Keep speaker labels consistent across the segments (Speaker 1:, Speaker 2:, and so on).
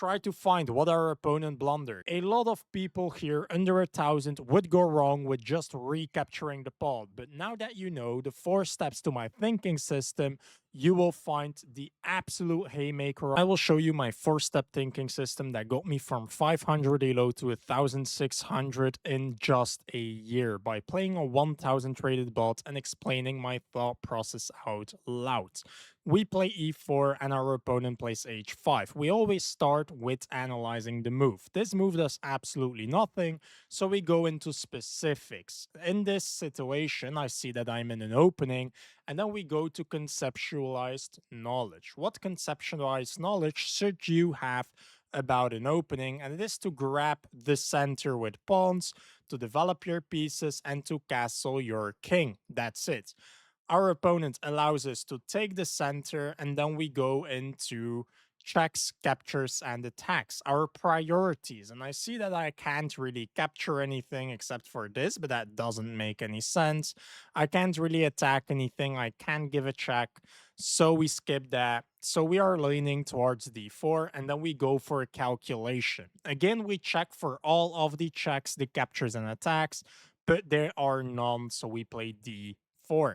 Speaker 1: try to find what our opponent blundered. A lot of people here under 1,000 would go wrong with just recapturing the pawn, but now that you know the 4 steps to my thinking system, you will find the absolute haymaker. I will show you my 4-step thinking system that got me from 500 elo to 1,600 in just a year by playing a 1,000 traded bot and explaining my thought process out loud. We play e4 and our opponent plays h5. We always start with analyzing the move. This move does absolutely nothing, so we go into specifics. In this situation, I see that I'm in an opening, and then we go to conceptualized knowledge. What conceptualized knowledge should you have about an opening? And it is to grab the center with pawns, to develop your pieces, and to castle your king. That's it. Our opponent allows us to take the center, and then we go into checks, captures, and attacks, our priorities. And I see that I can't really capture anything except for this, but that doesn't make any sense. I can't really attack anything. I can't give a check. So we skip that. So we are leaning towards d4, and then we go for a calculation. Again, we check for all of the checks, the captures, and attacks, but there are none, so we play d4.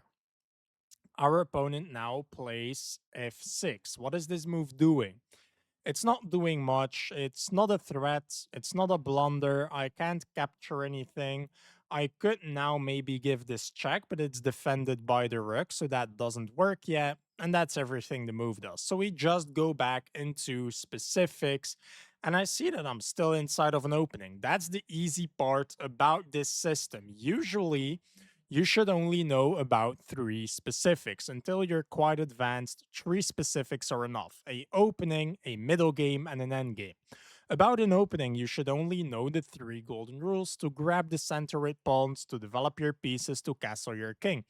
Speaker 1: Our opponent now plays f6. What is this move doing? It's not doing much. It's not a threat. It's not a blunder. I can't capture anything. I could now maybe give this check, but it's defended by the rook, so that doesn't work yet. And that's everything the move does. So we just go back into specifics, and I see that I'm still inside of an opening. That's the easy part about this system. Usually, you should only know about 3 specifics. Until you're quite advanced, 3 specifics are enough: a opening, a middle game, and an end game. About an opening, you should only know the 3 golden rules: to grab the center with pawns, to develop your pieces, to castle your king.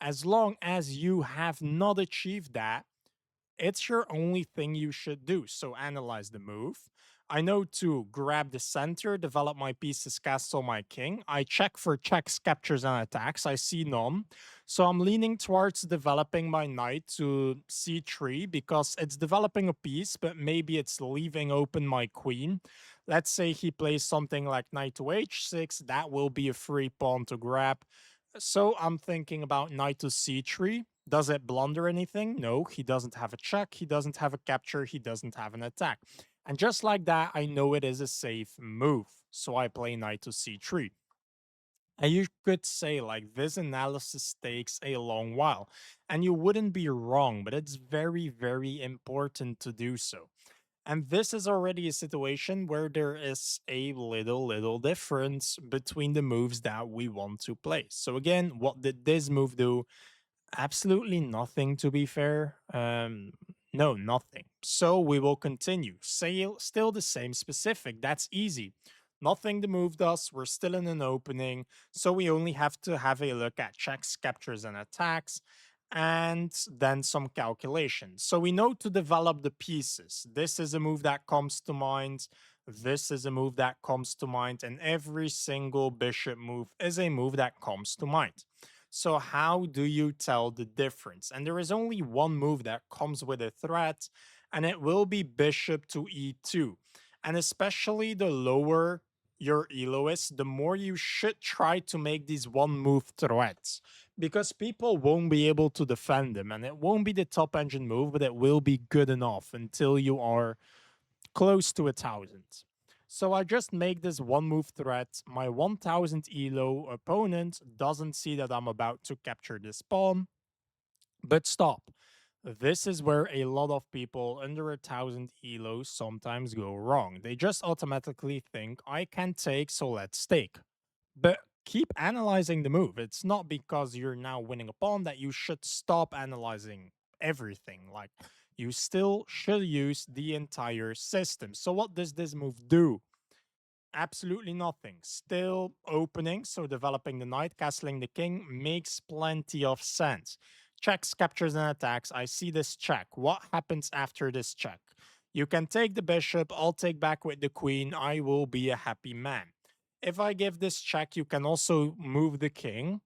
Speaker 1: As long as you have not achieved that, it's your only thing you should do. So analyze the move. I know to grab the center, develop my pieces, castle my king. I check for checks, captures, and attacks. I see none. So I'm leaning towards developing my knight to c3 because it's developing a piece, but maybe it's leaving open my queen. Let's say he plays something like knight to h6. That will be a free pawn to grab. So I'm thinking about knight to c3. Does it blunder anything? No, he doesn't have a check, he doesn't have a capture, he doesn't have an attack. And just like that, I know it is a safe move. So I play knight to c3. And you could say, like, this analysis takes a long while. And you wouldn't be wrong, but it's very, very important to do so. And this is already a situation where there is a little difference between the moves that we want to play. So again, what did this move do? Absolutely nothing, to be fair. No, nothing. So we will continue. Still the same specific. That's easy. Nothing the move does. We're still in an opening. So we only have to have a look at checks, captures, and attacks, and then some calculations. So we know to develop the pieces. This is a move that comes to mind. This is a move that comes to mind. And every single bishop move is a move that comes to mind. So how do you tell the difference? And there is only one move that comes with a threat, and it will be bishop to e2. And especially the lower your elo is, the more you should try to make these one move threats, because people won't be able to defend them, and it won't be the top engine move, but it will be good enough until you are close to 1,000. So I just make this one move threat. My 1,000 elo opponent doesn't see that I'm about to capture this pawn. But stop. This is where a lot of people under 1,000 elo sometimes go wrong. They just automatically think, I can take, so let's take. But keep analyzing the move. It's not because you're now winning a pawn that you should stop analyzing everything. Like, you still should use the entire system. So what does this move do? Absolutely nothing. Still opening, so developing the knight, castling the king makes plenty of sense. Checks, captures, and attacks. I see this check. What happens after this check? You can take the bishop, I'll take back with the queen, I will be a happy man. If I give this check, you can also move the king,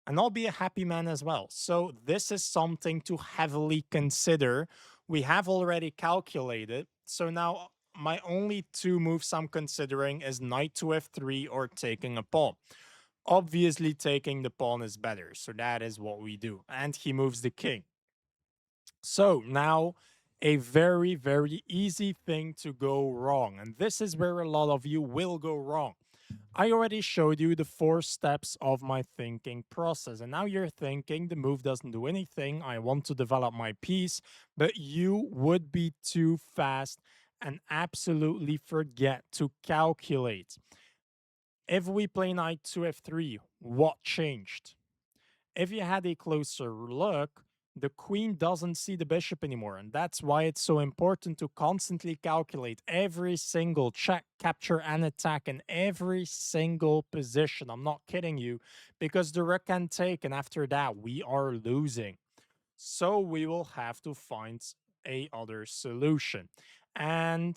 Speaker 1: and I'll be a happy man as well. So this is something to heavily consider. We have already calculated. So now my only two moves I'm considering is knight to f3 or taking a pawn. Obviously, taking the pawn is better, so that is what we do. And he moves the king. So now a very, very easy thing to go wrong. And this is where a lot of you will go wrong. I already showed you the 4 steps of my thinking process. And now you're thinking the move doesn't do anything. I want to develop my piece, but you would be too fast and absolutely forget to calculate. If we play knight to f3, what changed? If you had a closer look, the queen doesn't see the bishop anymore. And that's why it's so important to constantly calculate every single check, capture, and attack in every single position. I'm not kidding you, because the rook can take, and after that, we are losing. So we will have to find a other solution. And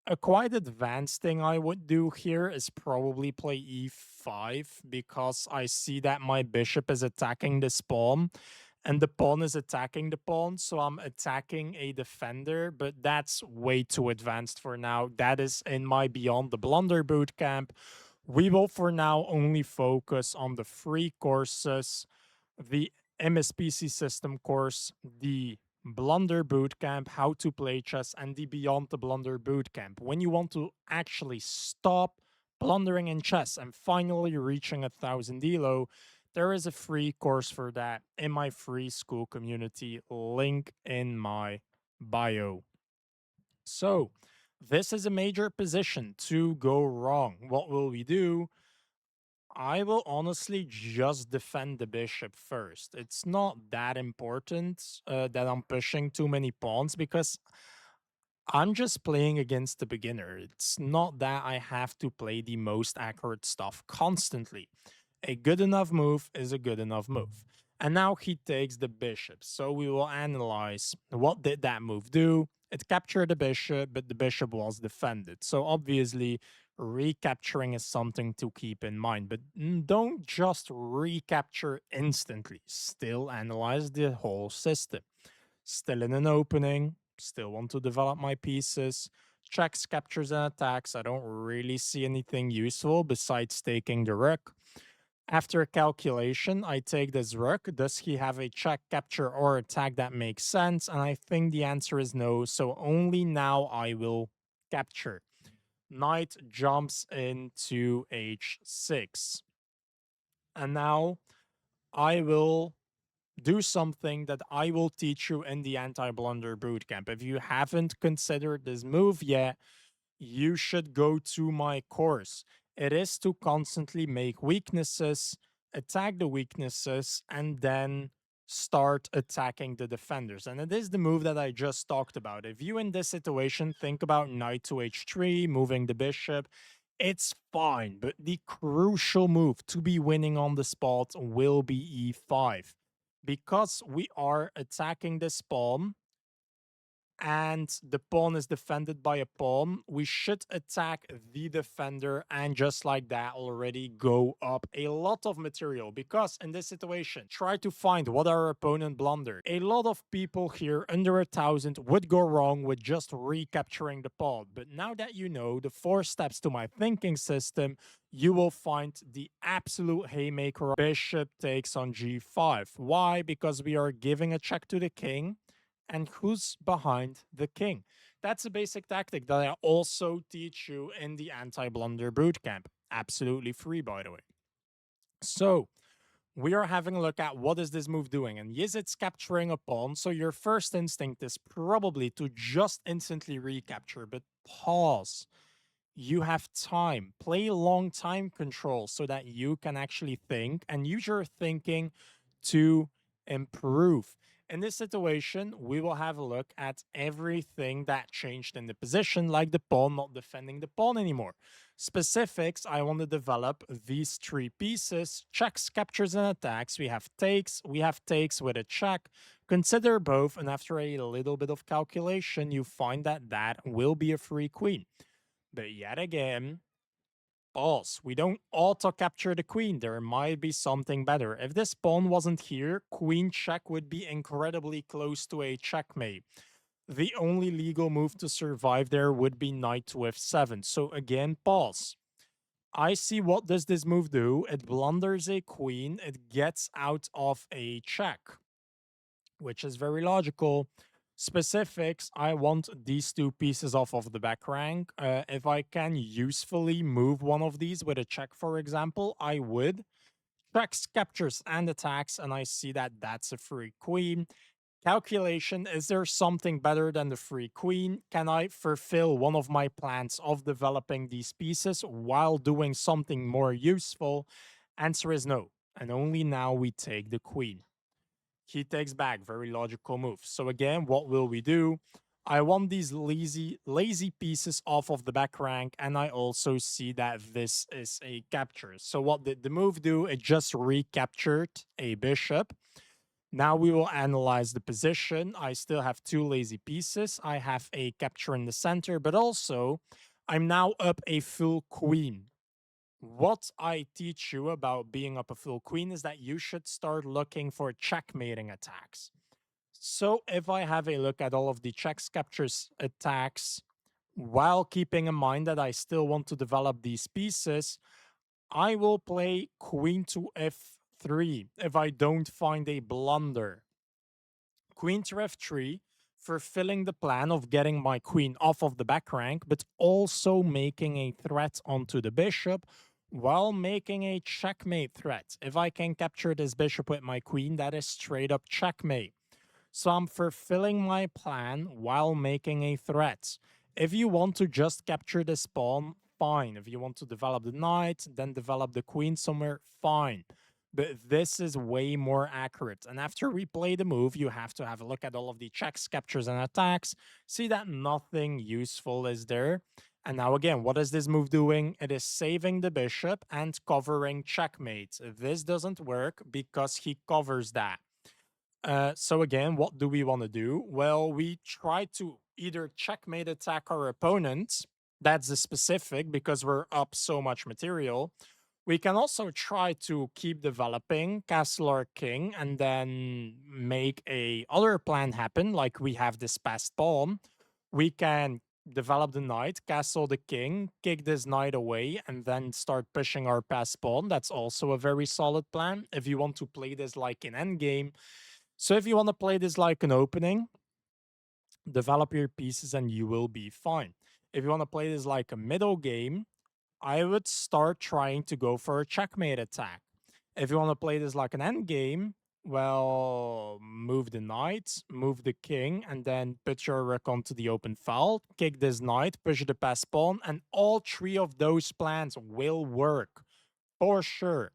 Speaker 1: a quite advanced thing I would do here is probably play e5 because I see that my bishop is attacking this pawn and the pawn is attacking the pawn. So I'm attacking a defender, but that's way too advanced for now. That is in my Beyond the Blunder bootcamp. We will for now only focus on the free courses, the MSPC system course, the Blunder Bootcamp, How to Play Chess, and the Beyond the Blunder Bootcamp. When you want to actually stop blundering in chess and finally reaching 1000 elo, there is a free course for that in my free school community, link in my bio. So, this is a major position to go wrong. What will we do? I will honestly just defend the bishop first. It's not that important that I'm pushing too many pawns because I'm just playing against the beginner. It's not that I have to play the most accurate stuff constantly. A good enough move is a good enough move. And now he takes the bishop. So we will analyze what did that move do. It captured the bishop, but the bishop was defended. So obviously, recapturing is something to keep in mind. But don't just recapture instantly. Still analyze the whole system. Still in an opening. Still want to develop my pieces. Checks, captures, and attacks. I don't really see anything useful besides taking the rook. After calculation, I take this rook. Does he have a check, capture, or attack that makes sense? And I think the answer is no. So only now I will capture. Knight jumps into h6. And now I will do something that I will teach you in the anti-blunder bootcamp. If you haven't considered this move yet, you should go to my course. It is to constantly make weaknesses, attack the weaknesses, and then start attacking the defenders. And it is the move that I just talked about. If you in this situation think about knight to h3, moving the bishop, it's fine, but the crucial move to be winning on the spot will be e5. Because we are attacking this pawn, and the pawn is defended by a pawn, we should attack the defender and just like that already go up a lot of material. Because in this situation, try to find what our opponent blundered. A lot of people here under 1000 would go wrong with just recapturing the pawn. But now that you know the 4 steps to my thinking system, you will find the absolute haymaker. Bishop takes on g5. Why? Because we are giving a check to the king. And who's behind the king? That's a basic tactic that I also teach you in the anti-blunder bootcamp. Absolutely free, by the way. So we are having a look at what is this move doing. And yes, it's capturing a pawn. So your first instinct is probably to just instantly recapture, but pause. You have time. Play long time control so that you can actually think and use your thinking to improve. In this situation, we will have a look at everything that changed in the position, like the pawn not defending the pawn anymore. Specifics, I want to develop these 3 pieces: checks, captures, and attacks. We have takes with a check. Consider both, and after a little bit of calculation, you find that that will be a free queen. But yet again, pause. We don't auto-capture the queen. There might be something better. If this pawn wasn't here, queen check would be incredibly close to a checkmate. The only legal move to survive there would be knight to f7. So again, pause. I see what does this move do. It blunders a queen. It gets out of a check, which is very logical. Specifics, I want these two pieces off of the back rank. If I can usefully move one of these with a check, for example, I would. Checks, captures, and attacks, and I see that that's a free queen. Calculation, is there something better than the free queen? Can I fulfill one of my plans of developing these pieces while doing something more useful? Answer is no. And only now we take the queen. He takes back, very logical move. So again, what will we do? I want these lazy pieces off of the back rank, and I also see that this is a capture. So what did the move do? It just recaptured a bishop. Now we will analyze the position. I still have two lazy pieces. I have a capture in the center, but also I'm now up a full queen. What I teach you about being up a full queen is that you should start looking for checkmating attacks. So if I have a look at all of the checks, captures, attacks, while keeping in mind that I still want to develop these pieces, I will play queen to f3 if I don't find a blunder. Queen to f3, fulfilling the plan of getting my queen off of the back rank, but also making a threat onto the bishop while making a checkmate threat. If I can capture this bishop with my queen, that is straight up checkmate. So I'm fulfilling my plan while making a threat. If you want to just capture this pawn, fine. If you want to develop the knight, then develop the queen somewhere, fine. But this is way more accurate. And after we play the move, you have to have a look at all of the checks, captures, and attacks, see that nothing useful is there. And now again, what is this move doing? It is saving the bishop and covering checkmate. This doesn't work because he covers that. So again, what do we want to do? Well, we try to either checkmate attack our opponent. That's the specific because we're up so much material. We can also try to keep developing castle or king and then make a other plan happen, like we have this passed pawn. We can develop the knight, castle the king, kick this knight away, and then start pushing our passed pawn. That's also a very solid plan if you want to play this like in endgame. So if you want to play this like an opening, develop your pieces and you will be fine. If you want to play this like a middle game, I would start trying to go for a checkmate attack. If you want to play this like an end game, well, move the knight, move the king, and then put your rook onto the open file, kick this knight, push the pass pawn, and all three of those plans will work for sure.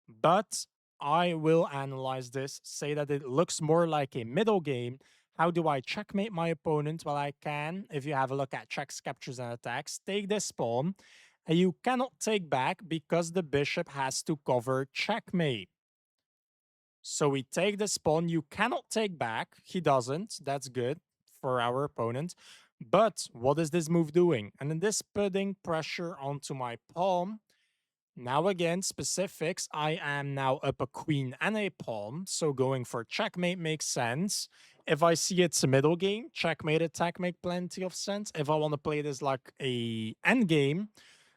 Speaker 1: But I will analyze this, say that it looks more like a middle game. How do I checkmate my opponent? Well, I can, if you have a look at checks, captures, and attacks, take this pawn, and you cannot take back because the bishop has to cover checkmate. So we take this pawn, you cannot take back. He doesn't. That's good for our opponent. But what is this move doing? And in this putting pressure onto my pawn, now again, specifics, I am now up a queen and a pawn, so going for checkmate makes sense. If I see it's a middle game, checkmate attack make plenty of sense. If I want to play this like a end game,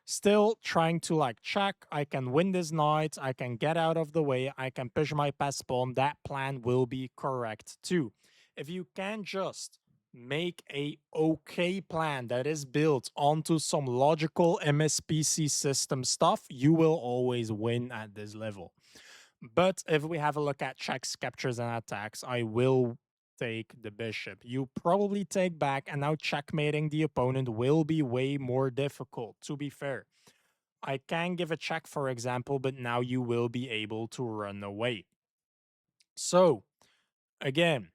Speaker 1: still trying to like check, I can win this knight, I can get out of the way, I can push my pass pawn, that plan will be correct too. If you can just make a okay plan that is built onto some logical MSPC system stuff, you will always win at this level. But if we have a look at checks, captures, and attacks, I will take the bishop. You probably take back, and now checkmating the opponent will be way more difficult, to be fair. I can give a check, for example, but now you will be able to run away. So, again,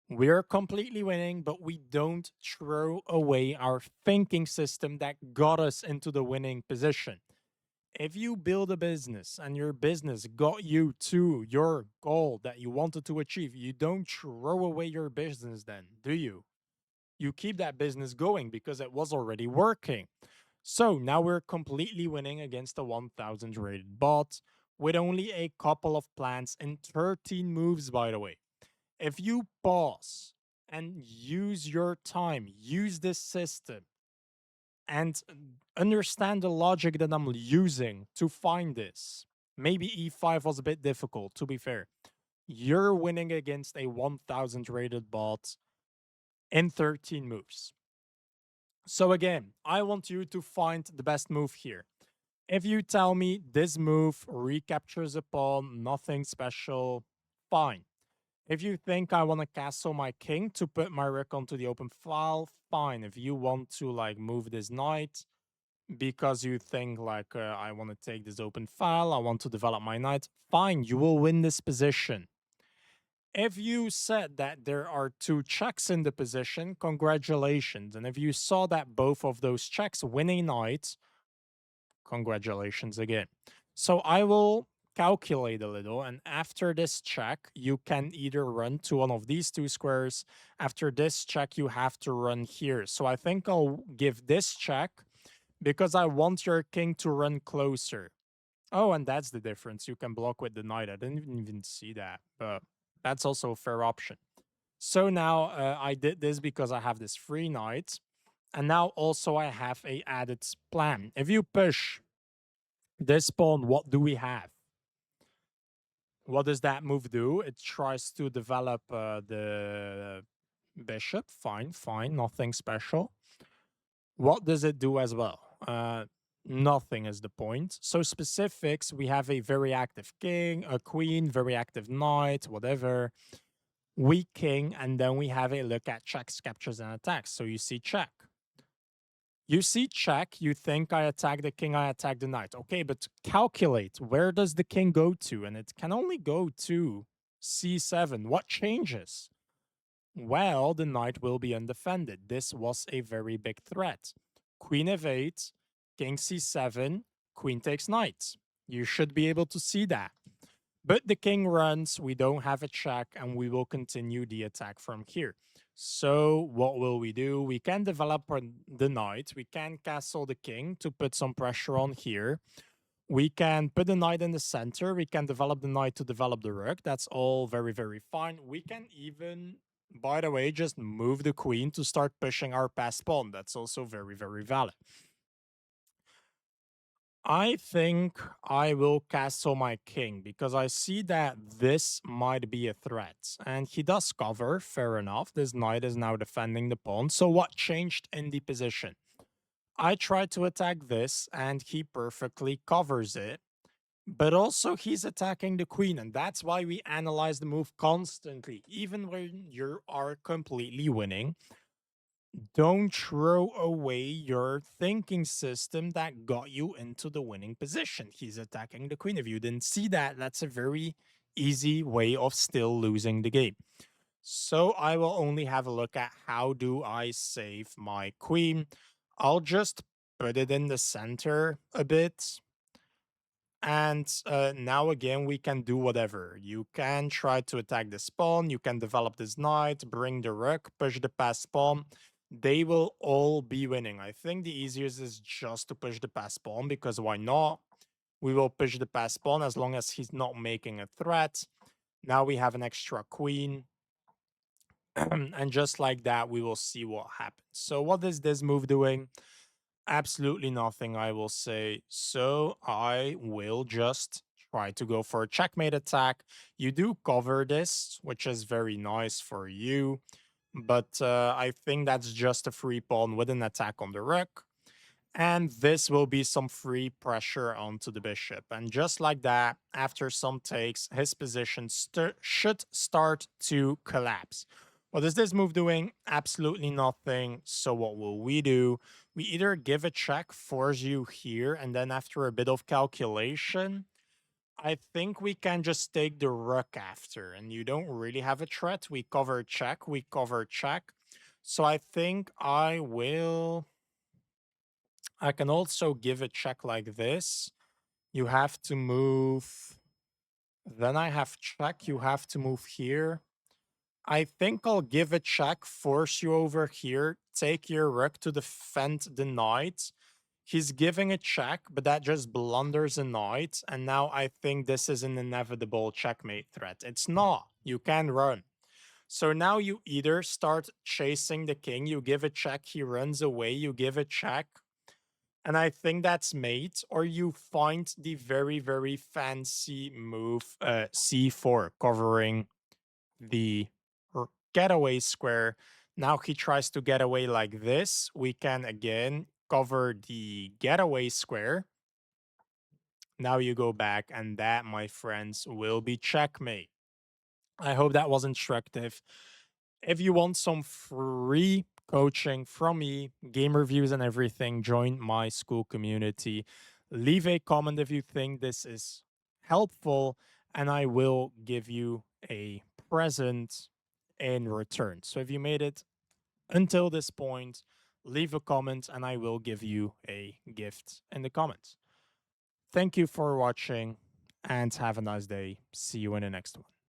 Speaker 1: we're completely winning, but we don't throw away our thinking system that got us into the winning position. If you build a business and your business got you to your goal that you wanted to achieve, you don't throw away your business then, do you? You keep that business going because it was already working. So now we're completely winning against a 1000 rated bot with only a couple of plans and 13 moves, by the way. If you pause and use your time, use this system, and understand the logic that I'm using to find this. Maybe e5 was a bit difficult, to be fair. You're winning against a 1000 rated bot in 13 moves. So again, I want you to find the best move here. If you tell me this move recaptures a pawn, nothing special, fine. If you think I want to castle my king to put my rook onto the open file, fine. If you want to like move this knight because you think like I want to take this open file, I want to develop my knight, fine. You will win this position. If you said that there are two checks in the position, congratulations. And if you saw that both of those checks win a knight, congratulations again. So I will calculate a little, and after this check, you can either run to one of these two squares. After this check, you have to run here. So I think I'll give this check because I want your king to run closer. Oh, and that's the difference. You can block with the knight. I didn't even see that, but that's also a fair option. So now I did this because I have this free knight. And now also I have a added plan. If you push this pawn, what do we have? What does that move do? It tries to develop the bishop. Fine, fine, nothing special. What does it do as well? Nothing is the point. So specifics, we have a very active king, a queen, very active knight, whatever. Weak king, and then we have a look at checks, captures, and attacks. So you see check. You see check, you think I attack the king, I attack the knight. Okay, but calculate, where does the king go to? And it can only go to c7. What changes? Well, the knight will be undefended. This was a very big threat. Queen f8, king c7, queen takes knight. You should be able to see that. But the king runs, we don't have a check, and we will continue the attack from here. So what will we do? We can develop the knight. We can castle the king to put some pressure on here. We can put the knight in the center. We can develop the knight to develop the rook. That's all very, very fine. We can even, by the way, just move the queen to start pushing our passed pawn. That's also very, very valid. I think I will castle my king because I see that this might be a threat. And he does cover, fair enough. This knight is now defending the pawn. So what changed in the position? I tried to attack this and he perfectly covers it. But also he's attacking the queen. And that's why we analyze the move constantly. Even when you are completely winning, don't throw away your thinking system that got you into the winning position. He's attacking the queen. If you didn't see that, that's a very easy way of still losing the game. So I will only have a look at how do I save my queen. I'll just put it in the center a bit. And now again, we can do whatever. You can try to attack the pawn. You can develop this knight, bring the rook, push the passed pawn. They will all be winning. I think the easiest is just to push the passed pawn because why not? We will push the passed pawn as long as he's not making a threat. Now we have an extra queen. And just like that, we will see what happens. So what is this move doing? Absolutely nothing, I will say. So I will just try to go for a checkmate attack. You do cover this, which is very nice for you. But I think that's just a free pawn with an attack on the rook. And this will be some free pressure onto the bishop. And just like that, after some takes, his position should start to collapse. What is this move doing? Absolutely nothing. So what will we do? We either give a check, force you here, and then after a bit of calculation, I think we can just take the rook after. And you don't really have a threat. We cover check, we cover check. So I think I can also give a check like this. You have to move. Then I have check. You have to move here. I think I'll give a check, force you over here, take your rook to defend the knight. He's giving a check, but that just blunders a knight. And now I think this is an inevitable checkmate threat. It's not. You can run. So now you either start chasing the king, you give a check, he runs away, you give a check, and I think that's mate, or you find the very, very fancy move c4, covering the getaway square. Now he tries to get away like this. We can again cover the getaway square. Now you go back, and that, my friends, will be checkmate. I hope that was instructive. If you want some free coaching from me, game reviews and everything, join my school community. Leave a comment if you think this is helpful, and I will give you a present in return. So if you made it until this point, leave a comment and I will give you a gift in the comments. Thank you for watching and have a nice day. See you in the next one.